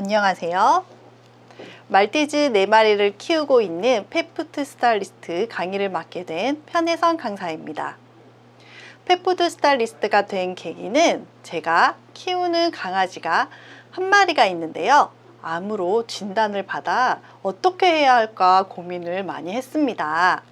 안녕하세요. 말티즈 4마리를 키우고 있는 펫푸드 스타일리스트 강의를 맡게 된 편혜선 강사입니다. 펫푸드 스타일리스트가 된 계기는 제가 키우는 강아지가 한 마리가 있는데요. 암으로 진단을 받아 어떻게 해야 할까 고민을 많이 했습니다.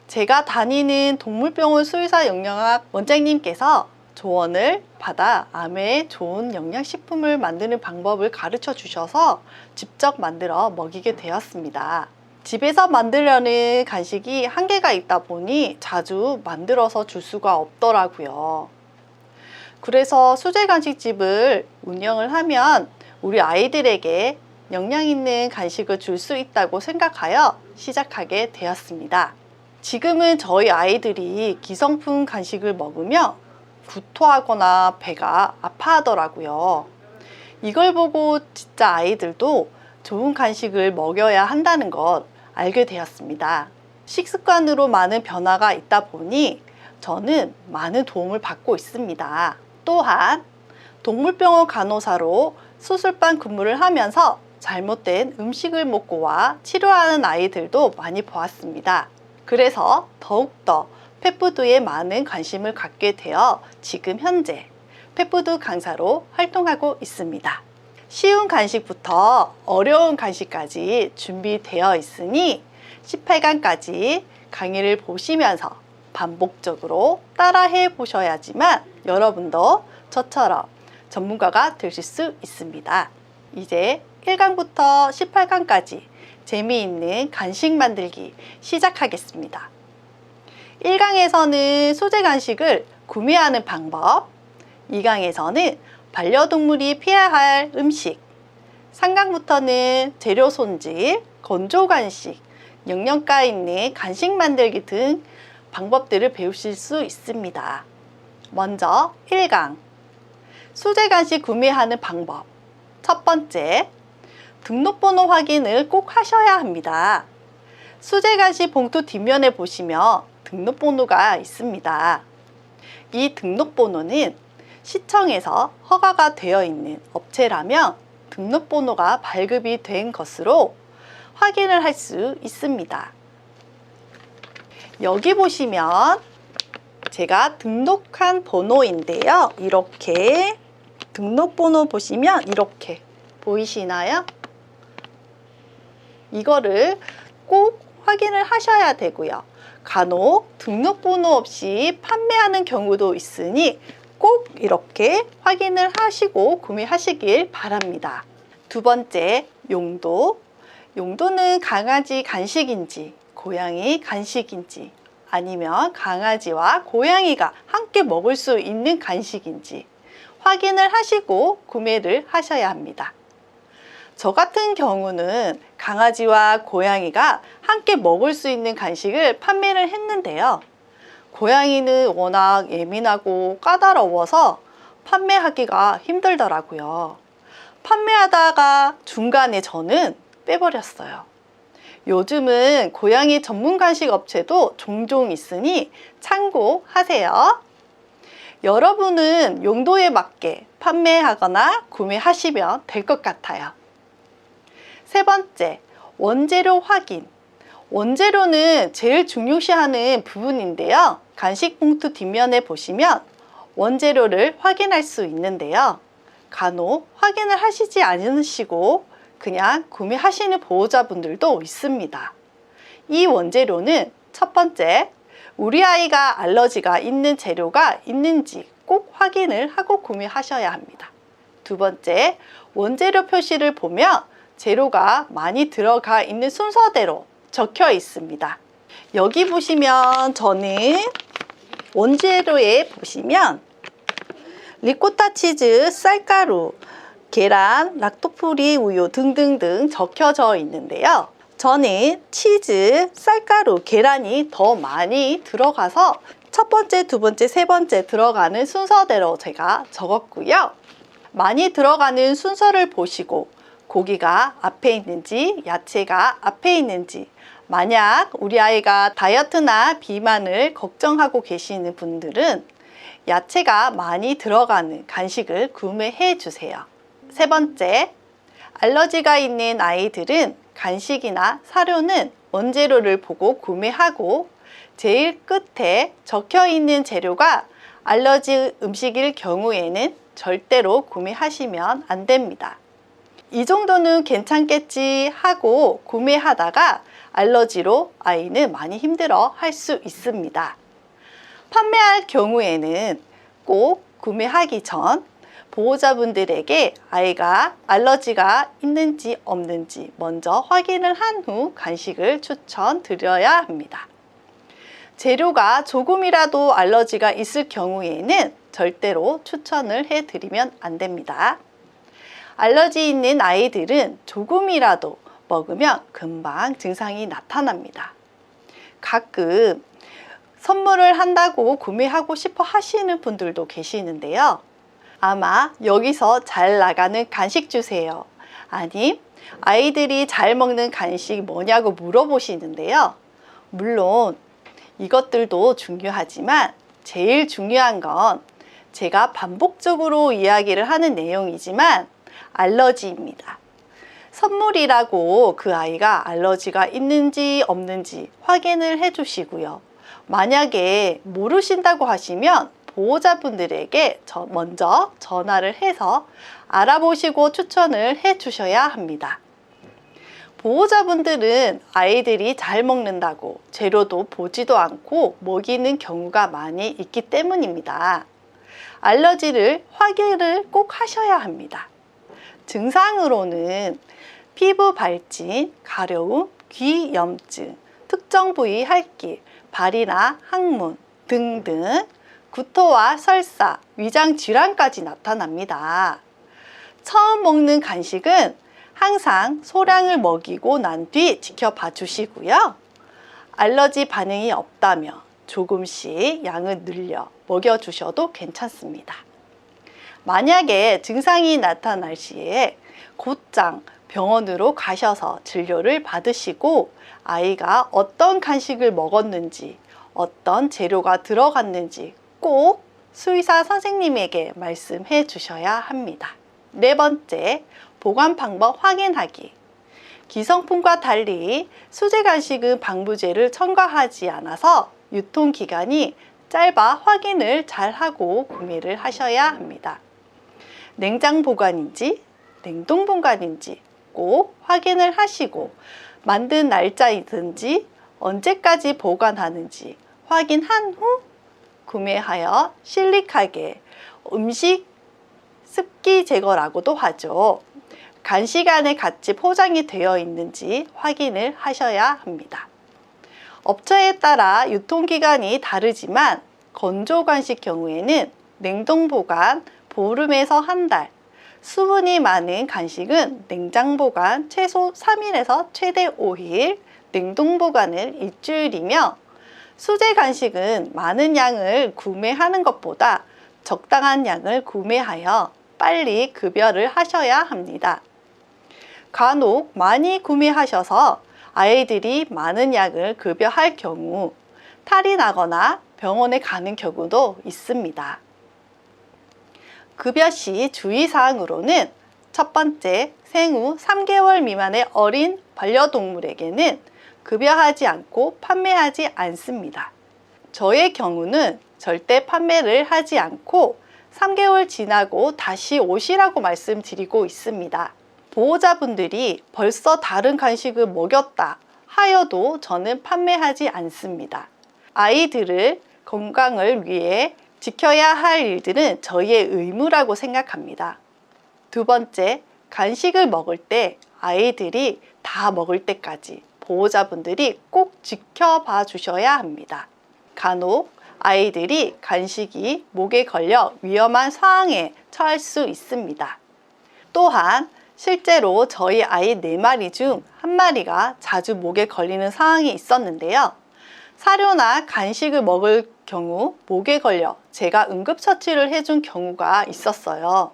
제가 다니는 동물병원 수의사 영양학 원장님께서 조언을 받아 암에 좋은 영양식품을 만드는 방법을 가르쳐 주셔서 직접 만들어 먹이게 되었습니다. 집에서 만들려는 간식이 한계가 있다 보니 자주 만들어서 줄 수가 없더라고요. 그래서 수제 간식집을 운영을 하면 우리 아이들에게 영양 있는 간식을 줄 수 있다고 생각하여 시작하게 되었습니다. 지금은 저희 아이들이 기성품 간식을 먹으며 구토하거나 배가 아파하더라고요. 이걸 보고 진짜 아이들도 좋은 간식을 먹여야 한다는 걸 알게 되었습니다. 식습관으로 많은 변화가 있다 보니 저는 많은 도움을 받고 있습니다. 또한 동물병원 간호사로 수술반 근무를 하면서 잘못된 음식을 먹고 와 치료하는 아이들도 많이 보았습니다. 그래서 더욱더 펫푸드에 많은 관심을 갖게 되어 지금 현재 펫푸드 강사로 활동하고 있습니다. 쉬운 간식부터 어려운 간식까지 준비되어 있으니 18강까지 강의를 보시면서 반복적으로 따라해 보셔야지만 여러분도 저처럼 전문가가 되실 수 있습니다. 이제 1강부터 18강까지 재미있는 간식 만들기 시작하겠습니다. 1강에서는 소재 간식을 구매하는 방법, 2강에서는 반려동물이 피해야 할 음식, 3강부터는 재료 손질, 건조 간식, 영양가 있는 간식 만들기 등 방법들을 배우실 수 있습니다. 먼저 1강 소재 간식 구매하는 방법. 첫 번째, 등록번호 확인을 꼭 하셔야 합니다. 소재 간식 봉투 뒷면에 보시면 등록번호가 있습니다. 이 등록번호는 시청에서 허가가 되어 있는 업체라면 등록번호가 발급이 된 것으로 확인을 할 수 있습니다. 여기 보시면 제가 등록한 번호인데요. 이렇게 등록번호 보시면 이렇게 보이시나요? 이거를 꼭 확인을 하셔야 되고요. 간혹 등록번호 없이 판매하는 경우도 있으니 꼭 이렇게 확인을 하시고 구매하시길 바랍니다. 두 번째, 용도. 용도는 강아지 간식인지 고양이 간식인지 아니면 강아지와 고양이가 함께 먹을 수 있는 간식인지 확인을 하시고 구매를 하셔야 합니다. 저 같은 경우는 강아지와 고양이가 함께 먹을 수 있는 간식을 판매를 했는데요. 고양이는 워낙 예민하고 까다로워서 판매하기가 힘들더라고요. 판매하다가 중간에 저는 빼버렸어요. 요즘은 고양이 전문 간식 업체도 종종 있으니 참고하세요. 여러분은 용도에 맞게 판매하거나 구매하시면 될 것 같아요. 세 번째, 원재료 확인. 원재료는 제일 중요시하는 부분인데요. 간식 봉투 뒷면에 보시면 원재료를 확인할 수 있는데요. 간혹 확인을 하시지 않으시고 그냥 구매하시는 보호자분들도 있습니다. 이 원재료는 첫 번째, 우리 아이가 알러지가 있는 재료가 있는지 꼭 확인을 하고 구매하셔야 합니다. 두 번째, 원재료 표시를 보면 재료가 많이 들어가 있는 순서대로 적혀 있습니다. 여기 보시면 저는 원재료에 보시면 리코타 치즈, 쌀가루, 계란, 락토프리 우유 등등등 적혀져 있는데요. 저는 치즈, 쌀가루, 계란이 더 많이 들어가서 첫 번째, 두 번째, 세 번째 들어가는 순서대로 제가 적었고요. 많이 들어가는 순서를 보시고 고기가 앞에 있는지 야채가 앞에 있는지 만약 우리 아이가 다이어트나 비만을 걱정하고 계시는 분들은 야채가 많이 들어가는 간식을 구매해 주세요. 세 번째, 알러지가 있는 아이들은 간식이나 사료는 원재료를 보고 구매하고 제일 끝에 적혀 있는 재료가 알러지 음식일 경우에는 절대로 구매하시면 안 됩니다. 이 정도는 괜찮겠지 하고 구매하다가 알러지로 아이는 많이 힘들어 할 수 있습니다. 판매할 경우에는 꼭 구매하기 전 보호자분들에게 아이가 알러지가 있는지 없는지 먼저 확인을 한 후 간식을 추천드려야 합니다. 재료가 조금이라도 알러지가 있을 경우에는 절대로 추천을 해드리면 안 됩니다. 알러지 있는 아이들은 조금이라도 먹으면 금방 증상이 나타납니다. 가끔 선물을 한다고 구매하고 싶어 하시는 분들도 계시는데요. 아마 여기서 잘 나가는 간식 주세요. 아님 아이들이 잘 먹는 간식 뭐냐고 물어보시는데요. 물론 이것들도 중요하지만 제일 중요한 건 제가 반복적으로 이야기를 하는 내용이지만 알러지입니다. 선물이라고 그 아이가 알러지가 있는지 없는지 확인을 해 주시고요. 만약에 모르신다고 하시면 보호자분들에게 먼저 전화를 해서 알아보시고 추천을 해 주셔야 합니다. 보호자분들은 아이들이 잘 먹는다고 재료도 보지도 않고 먹이는 경우가 많이 있기 때문입니다. 알러지를 확인을 꼭 하셔야 합니다. 증상으로는 피부 발진, 가려움, 귀 염증, 특정 부위 핥기, 발이나 항문 등등 구토와 설사, 위장 질환까지 나타납니다. 처음 먹는 간식은 항상 소량을 먹이고 난 뒤 지켜봐 주시고요. 알러지 반응이 없다면 조금씩 양을 늘려 먹여주셔도 괜찮습니다. 만약에 증상이 나타날 시에 곧장 병원으로 가셔서 진료를 받으시고 아이가 어떤 간식을 먹었는지, 어떤 재료가 들어갔는지 꼭 수의사 선생님에게 말씀해 주셔야 합니다. 네 번째, 보관 방법 확인하기. 기성품과 달리 수제 간식은 방부제를 첨가하지 않아서 유통기간이 짧아 확인을 잘 하고 구매를 하셔야 합니다. 냉장 보관인지 냉동 보관인지 꼭 확인을 하시고 만든 날짜이든지 언제까지 보관하는지 확인한 후 구매하여 실리카게 음식 습기 제거라고도 하죠. 간식 안에 같이 포장이 되어 있는지 확인을 하셔야 합니다. 업체에 따라 유통기간이 다르지만 건조 간식 경우에는 냉동 보관 보름에서 한 달, 수분이 많은 간식은 냉장 보관 최소 3일에서 최대 5일, 냉동 보관을 일주일이며 수제 간식은 많은 양을 구매하는 것보다 적당한 양을 구매하여 빨리 급여를 하셔야 합니다. 간혹 많이 구매하셔서 아이들이 많은 양을 급여할 경우 탈이 나거나 병원에 가는 경우도 있습니다. 급여 시 주의사항으로는 첫 번째, 생후 3개월 미만의 어린 반려동물에게는 급여하지 않고 판매하지 않습니다. 저의 경우는 절대 판매를 하지 않고 3개월 지나고 다시 오시라고 말씀드리고 있습니다. 보호자분들이 벌써 다른 간식을 먹였다 하여도 저는 판매하지 않습니다. 아이들을 건강을 위해 지켜야 할 일들은 저희의 의무라고 생각합니다. 두 번째, 간식을 먹을 때 아이들이 다 먹을 때까지 보호자분들이 꼭 지켜봐 주셔야 합니다. 간혹 아이들이 간식이 목에 걸려 위험한 상황에 처할 수 있습니다. 또한 실제로 저희 아이 4마리 중 1마리가 자주 목에 걸리는 상황이 있었는데요. 사료나 간식을 먹을 경우 목에 걸려 제가 응급처치를 해준 경우가 있었어요.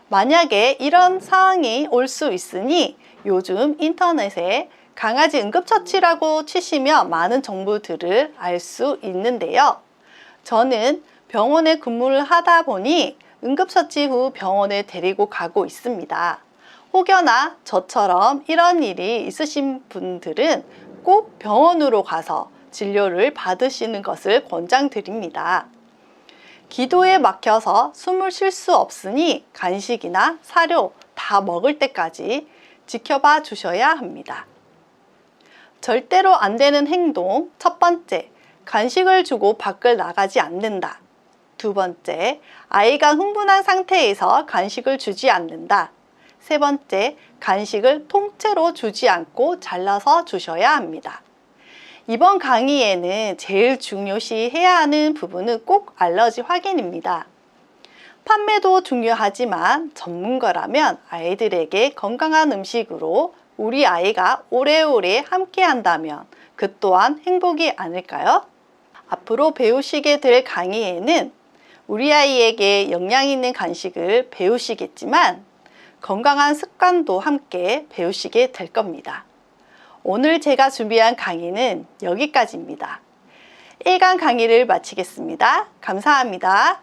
만약에 이런 상황이 올 수 있으니 요즘 인터넷에 강아지 응급처치라고 치시면 많은 정보들을 알 수 있는데요. 저는 병원에 근무를 하다 보니 응급처치 후 병원에 데리고 가고 있습니다. 혹여나 저처럼 이런 일이 있으신 분들은 꼭 병원으로 가서 진료를 받으시는 것을 권장드립니다. 기도에 막혀서 숨을 쉴 수 없으니 간식이나 사료 다 먹을 때까지 지켜봐 주셔야 합니다. 절대로 안 되는 행동. 첫 번째, 간식을 주고 밖을 나가지 않는다. 두 번째, 아이가 흥분한 상태에서 간식을 주지 않는다. 세 번째, 간식을 통째로 주지 않고 잘라서 주셔야 합니다. 이번 강의에는 제일 중요시 해야 하는 부분은 꼭 알러지 확인입니다. 판매도 중요하지만 전문가라면 아이들에게 건강한 음식으로 우리 아이가 오래오래 함께 한다면 그 또한 행복이 아닐까요? 앞으로 배우시게 될 강의에는 우리 아이에게 영양 있는 간식을 배우시겠지만 건강한 습관도 함께 배우시게 될 겁니다. 오늘 제가 준비한 강의는 여기까지입니다. 1강 강의를 마치겠습니다. 감사합니다.